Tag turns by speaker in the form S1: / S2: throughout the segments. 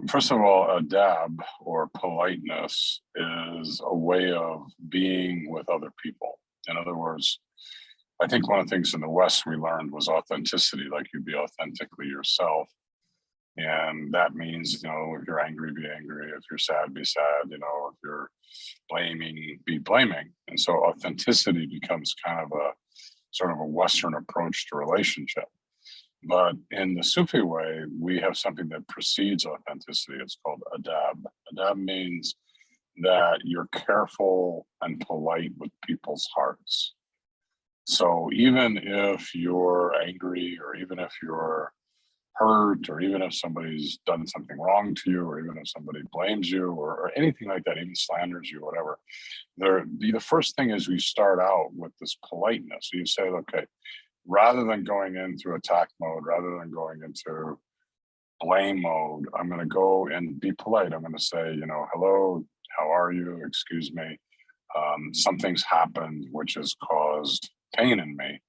S1: First of all, adab or politeness is a way of being with other people. In other words, I think one of the things in the West we learned was authenticity, like you be authentically yourself. And that means, if you're angry, be angry. If you're sad, be sad. If you're blaming, be blaming. And so authenticity becomes kind of a sort of a Western approach to relationship. But in the Sufi way, we have something that precedes authenticity. It's called adab. Adab means that you're careful and polite with people's hearts. So even if you're angry, or even if you're hurt, or even if somebody's done something wrong to you, or even if somebody blames you, or anything like that, even slanders you, whatever, the first thing is we start out with this politeness. So you say, okay, rather than going into attack mode, rather than going into blame mode, I'm going to go and be polite. I'm going to say, hello, how are you? Excuse me. Something's happened which has caused pain in me,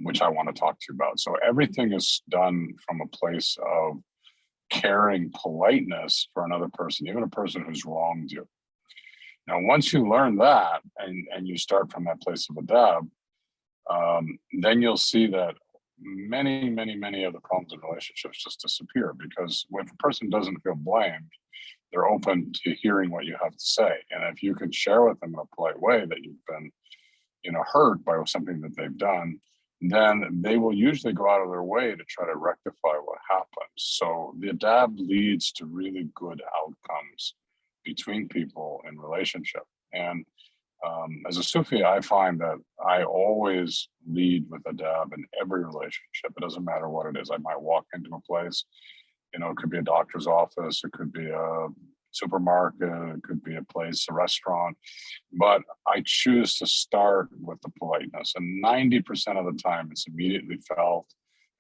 S1: which I want to talk to you about. So everything is done from a place of caring politeness for another person, even a person who's wronged you. Now, once you learn that and you start from that place of adab, then you'll see that many, many, many of the problems in relationships just disappear, because if a person doesn't feel blamed, they're open to hearing what you have to say. And if you can share with them in a polite way that you've been, hurt by something that they've done, then they will usually go out of their way to try to rectify what happened. So the adab leads to really good outcomes between people in relationship. And as a Sufi, I find that I always lead with adab in every relationship. It doesn't matter what it is. I might walk into a place, it could be a doctor's office, it could be a supermarket, it could be a place, a restaurant, but I choose to start with the politeness. And 90% of the time, it's immediately felt,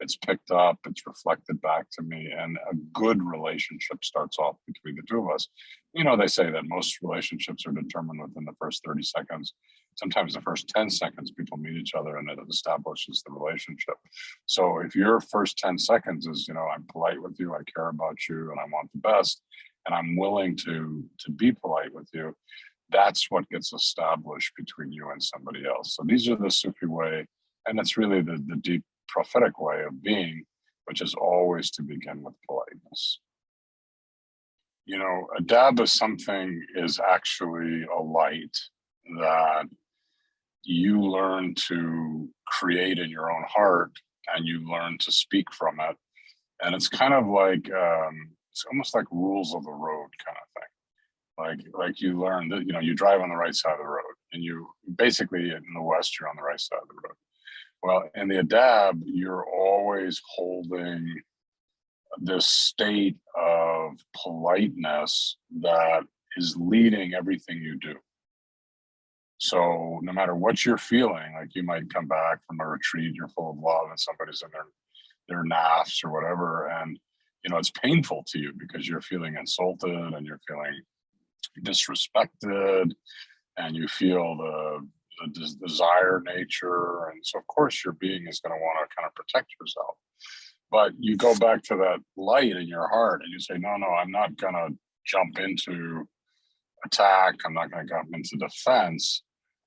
S1: it's picked up, it's reflected back to me, and a good relationship starts off between the two of us. They say that most relationships are determined within the first 30 seconds. Sometimes the first 10 seconds, people meet each other and it establishes the relationship. So if your first 10 seconds is, I'm polite with you, I care about you, and I want the best, and I'm willing to be polite with you, that's what gets established between you and somebody else. So these are the Sufi way, and it's really the deep prophetic way of being, which is always to begin with politeness. Adab is actually a light that you learn to create in your own heart, and you learn to speak from it. And it's kind of like, it's almost like rules of the road kind of thing. Like you learn that, you drive on the right side of the road, and you basically in the West, you're on the right side of the road. Well, in the adab, you're always holding this state of politeness that is leading everything you do. So no matter what you're feeling, like you might come back from a retreat, you're full of love, and somebody's in their naffs or whatever, and it's painful to you because you're feeling insulted and you're feeling disrespected, and you feel the desire nature, and so of course your being is going to want to kind of protect yourself. But you go back to that light in your heart and you say, no, I'm not going to jump into attack, I'm not going to jump into defense,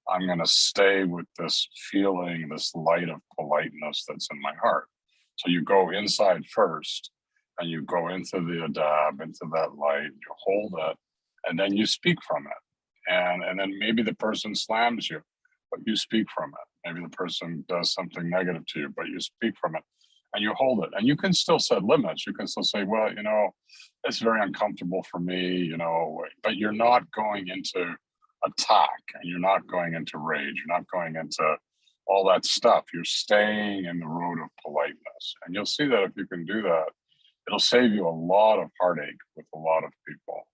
S1: I'm going to stay with this feeling, this light of politeness that's in my heart. So you go inside first, and you go into the adab, into that light, you hold it, and then you speak from it. And then maybe the person slams you, but you speak from it. Maybe the person does something negative to you, but you speak from it and you hold it. And you can still set limits. You can still say, well, it's very uncomfortable for me, but you're not going into attack, and you're not going into rage. You're not going into all that stuff. You're staying in the road of politeness. And you'll see that if you can do that, it'll save you a lot of heartache with a lot of people.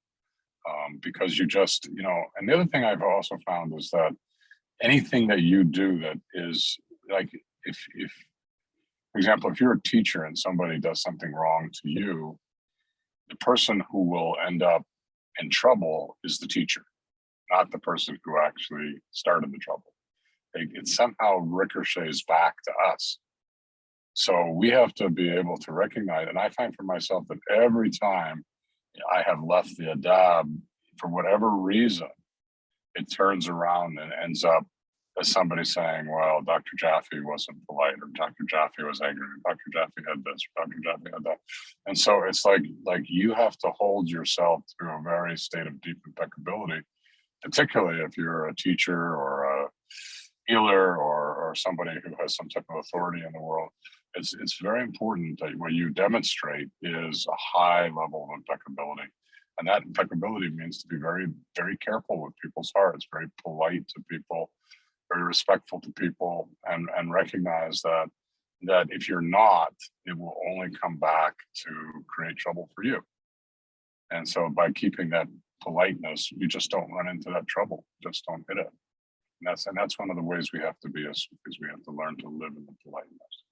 S1: Because you just, and the other thing I've also found is that anything that you do that is like, if for example, if you're a teacher and somebody does something wrong to you, the person who will end up in trouble is the teacher, not the person who actually started the trouble. It somehow ricochets back to us. So we have to be able to recognize, and I find for myself that every time I have left the Adab for whatever reason, it turns around and ends up as somebody saying, well, Dr. Jaffe wasn't polite, or Dr. Jaffe was angry, or Dr. Jaffe had this, or Dr. Jaffe had that. And so it's like you have to hold yourself to a very state of deep impeccability, particularly if you're a teacher or a healer, or somebody who has some type of authority in the world. It's very important that what you demonstrate is a high level of impeccability. And that impeccability means to be very, very careful with people's hearts, very polite to people, very respectful to people, and recognize that if you're not, it will only come back to create trouble for you. And so by keeping that politeness, you just don't run into that trouble, just don't hit it. And that's one of the ways we have to be as Sufis. We have to learn to live in the politeness.